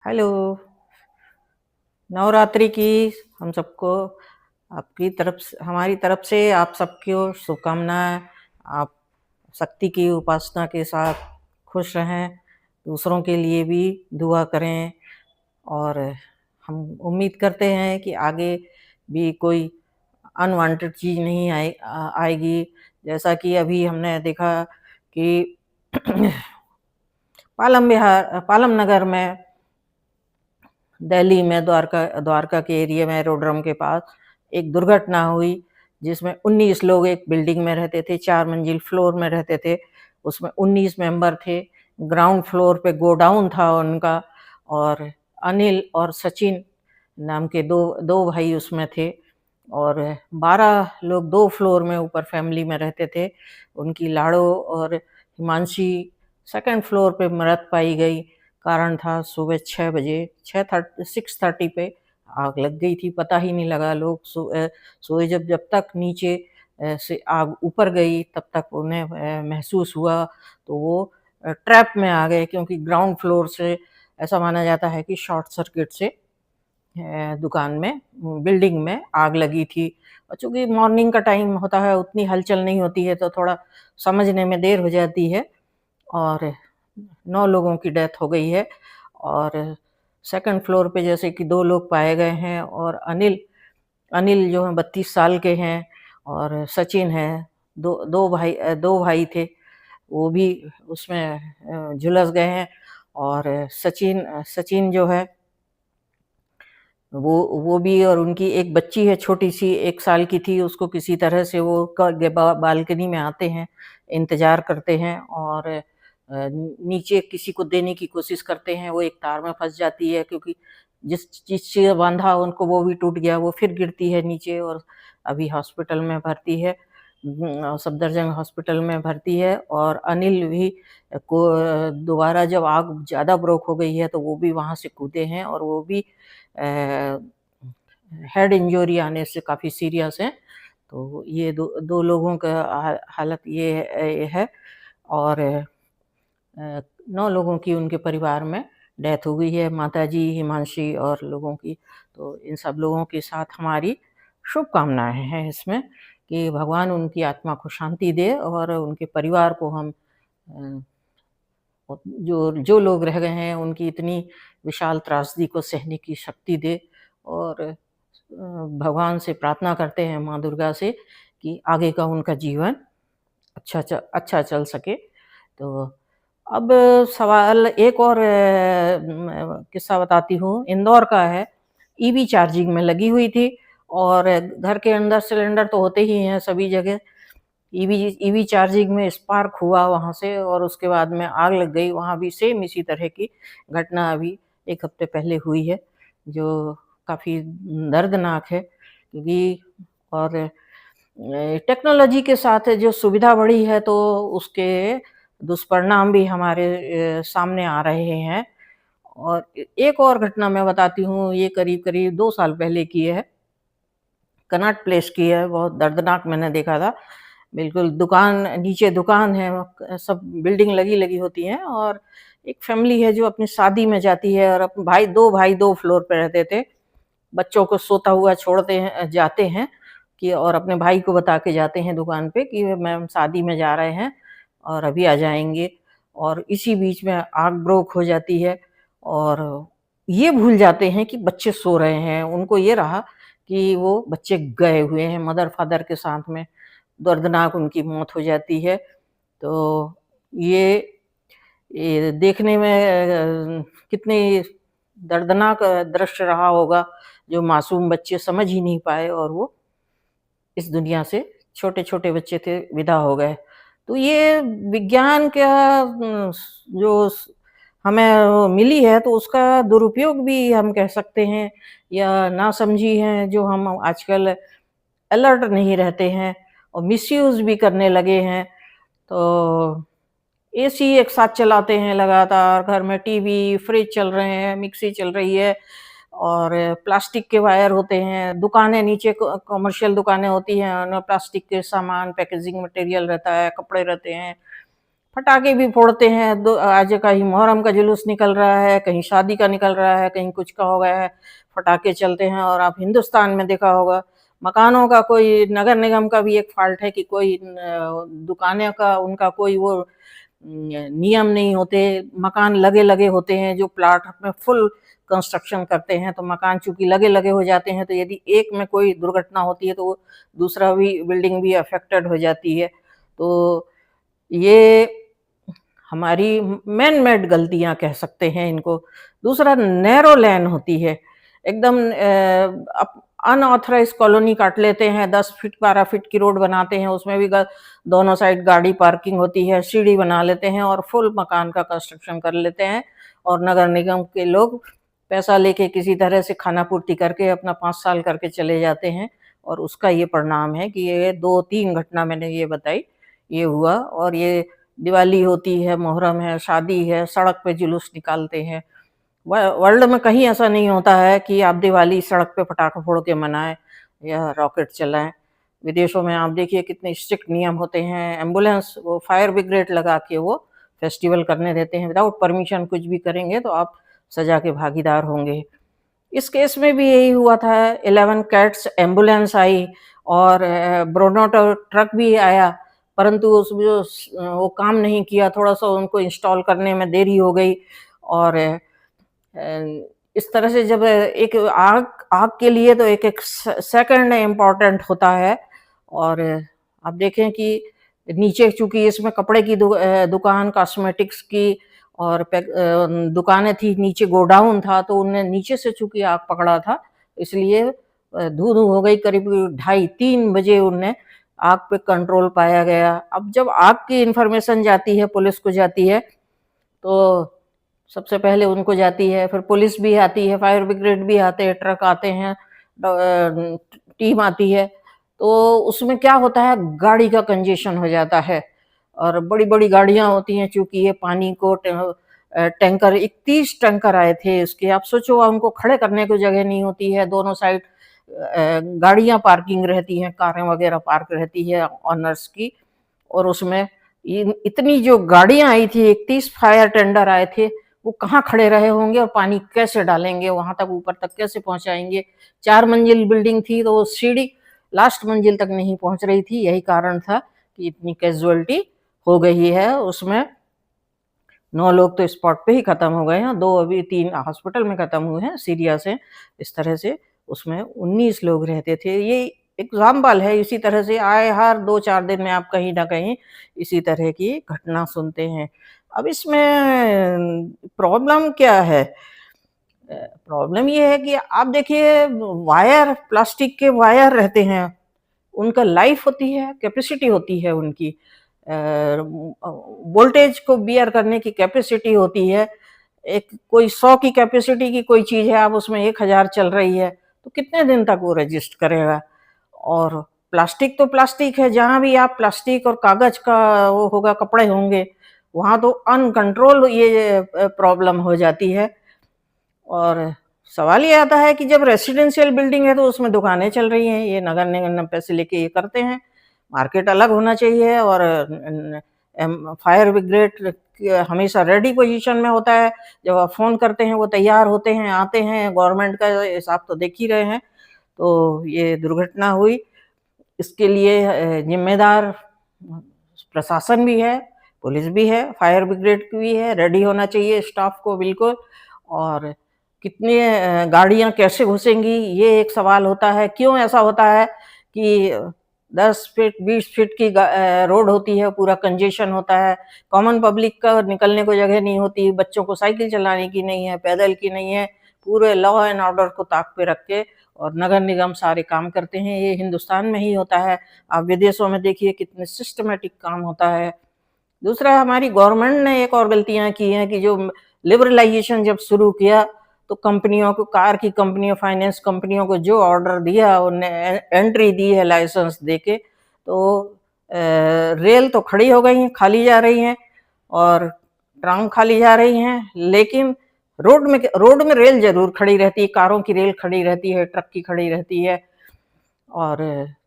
Hello, Navratri की हम सबको आपकी तरफ से हमारी तरफ से आप सबको शुभकामनाएँ। आप शक्ति की उपासना के साथ खुश रहें, दूसरों के लिए भी दुआ करें और हम उम्मीद करते हैं कि आगे भी कोई अनवांटेड चीज़ नहीं आएगी। जैसा कि अभी हमने देखा कि पालम नगर में दिल्ली में द्वारका द्वारका के एरिया में एरोड्रम के पास एक दुर्घटना हुई जिसमें 19 लोग एक बिल्डिंग में रहते थे, 4 मंजिल फ्लोर में रहते थे। उसमें 19 मेंबर थे। ग्राउंड फ्लोर पे गोडाउन था उनका और अनिल और सचिन नाम के दो दो भाई उसमें थे और 12 लोग 2 फ्लोर में ऊपर फैमिली में रहते थे। उनकी लाड़ो और हिमांशी सेकंड फ्लोर पे मृत पाई गई। कारण था सुबह 6 बजे 6:30 पे आग लग गई थी, पता ही नहीं लगा। लोग सोए जब जब तक नीचे से आग ऊपर गई तब तक उन्हें महसूस हुआ तो वो ट्रैप में आ गए क्योंकि ग्राउंड फ्लोर से ऐसा माना जाता है कि शॉर्ट सर्किट से दुकान में बिल्डिंग में आग लगी थी और चूँकि मॉर्निंग का टाइम होता है उतनी हलचल नहीं होती है तो थोड़ा समझने में देर हो जाती है और 9 लोगों की डेथ हो गई है और सेकंड फ्लोर पे जैसे कि 2 लोग पाए गए हैं और अनिल अनिल जो हैं 32 साल के हैं और सचिन है, 2 भाई थे, वो भी उसमें झुलस गए हैं और सचिन जो है वो भी और उनकी एक बच्ची है छोटी-सी 1 साल की थी, उसको किसी तरह से वो बालकनी में आते हैं, इंतज़ार करते हैं और नीचे किसी को देने की कोशिश करते हैं, वो एक तार में फँस जाती है क्योंकि जिस चीज़ से बाँधा उनको वो भी टूट गया, वो फिर गिरती है नीचे और अभी हॉस्पिटल में भर्ती है। सफदरजंग हॉस्पिटल में भर्ती है और अनिल भी को दोबारा जब आग ज़्यादा ब्रोक हो गई है, तो वो भी वहाँ से कूदे हैं और वो भी अ, हेड इंजरी आने से काफ़ी सीरियस हैं। तो ये 2 लोगों का हालत ये है और 9 लोगों की उनके परिवार में डेथ हो गई है, माताजी, हिमांशी और लोगों की। तो इन सब लोगों के साथ हमारी शुभकामनाएँ हैं इसमें कि भगवान उनकी आत्मा को शांति दे और उनके परिवार को हम अ, जो जो लोग रह गए हैं उनकी इतनी विशाल त्रासदी को सहने की शक्ति दे और भगवान से प्रार्थना करते हैं माँ दुर्गा से कि आगे का उनका जीवन अच्छा चल सके। तो अब सवाल एक और किस्सा बताती हूँ, इंदौर का है। ईवी चार्जिंग में लगी हुई थी और घर के अंदर सिलेंडर तो होते ही हैं सभी जगह। ईवी ईवी चार्जिंग में स्पार्क हुआ वहाँ से और उसके बाद में आग लग गई। वहाँ भी सेम इसी तरह की घटना अभी 1 हफ्ते पहले हुई है, जो काफ़ी दर्दनाक है क्योंकि और टेक्नोलॉजी के साथ जो सुविधा बढ़ी है तो उसके दुष्परिणाम भी हमारे सामने आ रहे हैं और एक और घटना मैं बताती हूँ, ये करीब-करीब 2 साल पहले की है। कनॉट प्लेस की है, बहुत दर्दनाक मैंने देखा था। बिल्कुल दुकान नीचे दुकान है, सब बिल्डिंग लगी-लगी होती हैं और एक फैमिली है जो अपनी शादी में जाती है और भाई 2 फ्लोर पे रहते थे। बच्चों को सोता हुआ छोड़ते हैं जाते हैं कि और अपने भाई को बता के जाते हैं दुकान पे कि मैम शादी में जा रहे हैं और अभी आ जाएँगे और इसी बीच में आग ब्रोक हो जाती है और ये भूल जाते हैं कि बच्चे सो रहे हैं। उनको ये रहा कि वो बच्चे गए हुए हैं मदर-फादर के साथ में, दर्दनाक उनकी मौत हो जाती है। तो ये ये देखने में कितनी दर्दनाक दृश्य रहा होगा, जो मासूम बच्चे समझ ही नहीं पाए और वो इस दुनिया से छोटे-छोटे बच्चे थे, विदा हो गए। तो ये विज्ञान का जो हमें वो मिली है तो उसका दुरुपयोग भी हम कह सकते हैं या नासमझी है जो हम आजकल अलर्ट नहीं रहते हैं और मिसयूज़ भी करने लगे हैं। तो एसी एक साथ चलाते हैं लगातार, घर में टीवी, फ्रिज चल रहे हैं, मिक्सी चल रही है और प्लास्टिक के वायर होते हैं, दुकानें नीचे कमर्शियल दुकानें होती हैं, उनमें प्लास्टिक के सामान, पैकेजिंग मटेरियल रहता है, कपड़े रहते हैं, पटाखे भी फोड़ते हैं, आज कहीं मुहर्रम का जुलूस निकल रहा है, कहीं शादी का निकल रहा है, कहीं कुछ का हो गया है, पटाखे चलते हैं। और आप हिंदुस्तान में देखा होगा, मकानों का कोई, नगर निगम का भी एक फॉल्ट है कि कोई दुकानें का उनका कोई वो नियम नहीं होते, मकान लगे लगे होते हैं। जो प्लाट में फुल कंस्ट्रक्शन करते हैं तो मकान चूंकि लगे लगे हो जाते हैं, तो यदि एक में कोई दुर्घटना होती है तो वो दूसरा भी बिल्डिंग भी अफेक्टेड हो जाती है। तो ये हमारी मैन मेड गलतियां कह सकते हैं इनको। दूसरा, नैरो लैन होती है, एकदम अनऑथराइज कॉलोनी काट लेते हैं, 10 फीट 12 फीट की रोड बनाते हैं, उसमें भी दोनों साइड गाड़ी पार्किंग होती है, सीढ़ी बना लेते हैं और फुल मकान का कंस्ट्रक्शन कर लेते हैं। और नगर निगम के लोग पैसा लेके किसी तरह से खाना पूर्ति करके अपना 5 साल करके चले जाते हैं। और उसका ये परिणाम है कि ये 2-3 घटना मैंने ये बताई, ये हुआ। और ये दिवाली होती है, मुहर्रम है, शादी है, सड़क पे जुलूस निकालते हैं। वर्ल्ड में कहीं ऐसा नहीं होता है कि आप दिवाली सड़क पे पटाखा फोड़ के मनाएं या रॉकेट चलाएं। विदेशों में आप देखिए कितने स्ट्रिक्ट नियम होते हैं, एम्बुलेंस, वो फायर ब्रिगेड लगा के वो फेस्टिवल करने देते हैं। विदाउट परमिशन कुछ भी करेंगे तो आप सजा के भागीदार होंगे। इस केस में भी यही हुआ था, 11 कैट्स एम्बुलेंस आई और ब्रोनोटो ट्रक भी आया, परंतु उसमें जो वो काम नहीं किया, थोड़ा सा उनको इंस्टॉल करने में देरी हो गई। और इस तरह से जब एक आग आग के लिए तो एक एक सेकंड इम्पोर्टेंट होता है। और आप देखें कि नीचे चूंकि इसमें कपड़े की दुकान, कॉस्मेटिक्स की और दुकानें थी, नीचे गोडाउन था, तो उनने नीचे से चूंकि आग पकड़ा था, इसलिए धू धू हो गई। करीब 2:30-3 बजे उनने आग पे कंट्रोल पाया गया। अब जब आग की इंफॉर्मेशन जाती है, पुलिस को जाती है, तो सबसे पहले उनको जाती है, फिर पुलिस भी आती है, फायर ब्रिगेड भी आते हैं, ट्रक आते हैं, टीम आती है। तो उसमें क्या होता है, गाड़ी का कंजेशन हो जाता है और बड़ी बड़ी गाड़ियां होती हैं। चूंकि ये पानी को टैंकर, 31 टैंकर आए थे इसके। आप सोचो, उनको खड़े करने को जगह नहीं होती है, दोनों साइड गाड़ियां पार्किंग रहती हैं, कारें वगैरह पार्क रहती है ऑनर्स की। और उसमें इतनी जो गाड़ियां आई थी, 31 फायर टेंडर आए थे, वो कहाँ खड़े रहे होंगे और पानी कैसे डालेंगे, वहां तक ऊपर तक कैसे पहुंचाएंगे। 4 मंजिल बिल्डिंग थी, तो वो सीढ़ी लास्ट मंजिल तक नहीं पहुंच रही थी। यही कारण था कि इतनी कैजुअलिटी हो गई है। उसमें 9 लोग तो स्पॉट पे ही खत्म हो गए हैं, 2 अभी 3 हॉस्पिटल में खत्म हुए हैं सीरिया से। इस तरह से उसमें 19 लोग रहते थे। ये एग्जाम्पल है। इसी तरह से आए हर 2-4 दिन में आप कहीं ना कहीं इसी तरह की घटना सुनते हैं। अब इसमें प्रॉब्लम क्या है? प्रॉब्लम ये है कि आप देखिए, वायर, प्लास्टिक के वायर रहते हैं, उनका लाइफ होती है, कैपेसिटी होती है उनकी, वोल्टेज को बियर करने की कैपेसिटी होती है। एक कोई 100 की कैपेसिटी की कोई चीज है, आप उसमें 1000 चल रही है, तो कितने दिन तक वो रजिस्ट करेगा? और प्लास्टिक तो प्लास्टिक है, जहां भी आप प्लास्टिक और कागज का वो होगा, कपड़े होंगे, वहां तो अनकंट्रोल ये प्रॉब्लम हो जाती है। और सवाल ये आता है कि जब रेसिडेंशियल बिल्डिंग है तो उसमें दुकानें चल रही हैं, ये नगर निगम पैसे लेके ये करते हैं। मार्केट अलग होना चाहिए। और फायर ब्रिगेड हमेशा रेडी पोजीशन में होता है। जब आप फोन करते हैं वो तैयार होते हैं, आते हैं। गवर्नमेंट का हिसाब तो देख ही रहे हैं। तो ये दुर्घटना हुई, इसके लिए जिम्मेदार प्रशासन भी है, पुलिस भी है, फायर ब्रिगेड भी है। रेडी होना चाहिए स्टाफ को बिल्कुल। और कितनी गाड़ियां कैसे घुसेंगी, ये एक सवाल होता है। क्यों ऐसा होता है कि 10 फीट 20 फीट की रोड होती है, पूरा कंजेशन होता है, कॉमन पब्लिक का निकलने को जगह नहीं होती, बच्चों को साइकिल चलाने की नहीं है, पैदल की नहीं है, पूरे लॉ एंड ऑर्डर को ताक पे रख के और नगर निगम सारे काम करते हैं। ये हिंदुस्तान में ही होता है। आप विदेशों में देखिए कितने सिस्टमेटिक काम होता है। दूसरा, हमारी गवर्नमेंट ने एक और गलतियां की हैं कि जो लिबरलाइजेशन जब शुरू किया, तो कंपनियों को, कार की कंपनियों, फाइनेंस कंपनियों को जो ऑर्डर दिया, उन्हें एंट्री दी है लाइसेंस देके, तो रेल तो खड़ी हो गई हैं, खाली जा रही हैं, और ट्राम खाली जा रही हैं। लेकिन रोड में रेल जरूर खड़ी रहती है, कारों की रेल खड़ी रहती है, ट्रक की खड़ी रहती है। और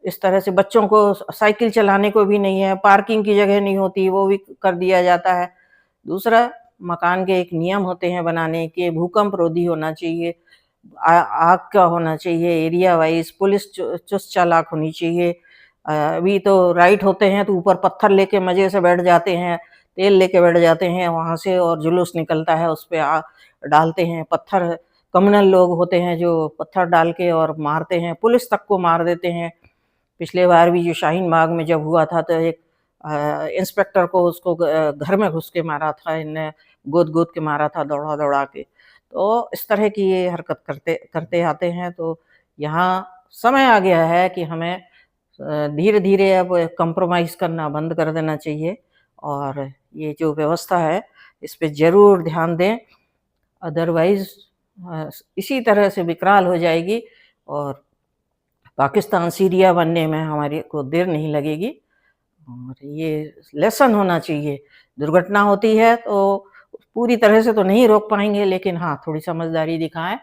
इस तरह से बच्चों को साइकिल चलाने को भी नहीं है, पार्किंग की जगह नहीं होती, वो भी कर दिया जाता है। दूसरा, मकान के एक नियम होते हैं बनाने के, भूकंप रोधी होना चाहिए, आग का होना चाहिए, एरिया वाइज़ पुलिस चुस्त चालाक होनी चाहिए। अभी तो राइट होते हैं तो ऊपर पत्थर लेके मज़े से बैठ जाते हैं, तेल लेके बैठ जाते हैं वहाँ से और जुलूस निकलता है, उस पे डालते हैं पत्थर। कम्युनल लोग होते हैं जो पत्थर डाल के और मारते हैं, पुलिस तक को मार देते हैं। पिछले बार भी जो शाहीन बाग में जब हुआ था तो एक इंस्पेक्टर को उसको घर में घुस के मारा था, इनने गोद-गोद के मारा था दौड़ा-दौड़ा के। तो इस तरह की ये हरकत करते करते आते हैं, तो यहाँ समय आ गया है कि हमें धीरे-धीरे अब कॉम्प्रोमाइज़ करना बंद कर देना चाहिए और ये जो व्यवस्था है, इस पे ज़रूर ध्यान दें, अदरवाइज़ इसी तरह से विकराल हो जाएगी और पाकिस्तान सीरिया बनने में हमारे को देर नहीं लगेगी और ये लेसन होना चाहिए। दुर्घटना होती है तो पूरी तरह से तो नहीं रोक पाएँगे लेकिन हाँ, थोड़ी समझदारी दिखाएँ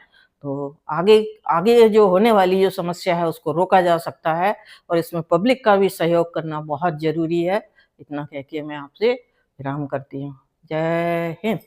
तो आगे आगे जो होने वाली जो समस्या है उसको रोका जा सकता है और इसमें पब्लिक का भी सहयोग करना बहुत ज़रूरी है। इतना कह के मैं आपसे विराम करती हूँ। जय हिंद।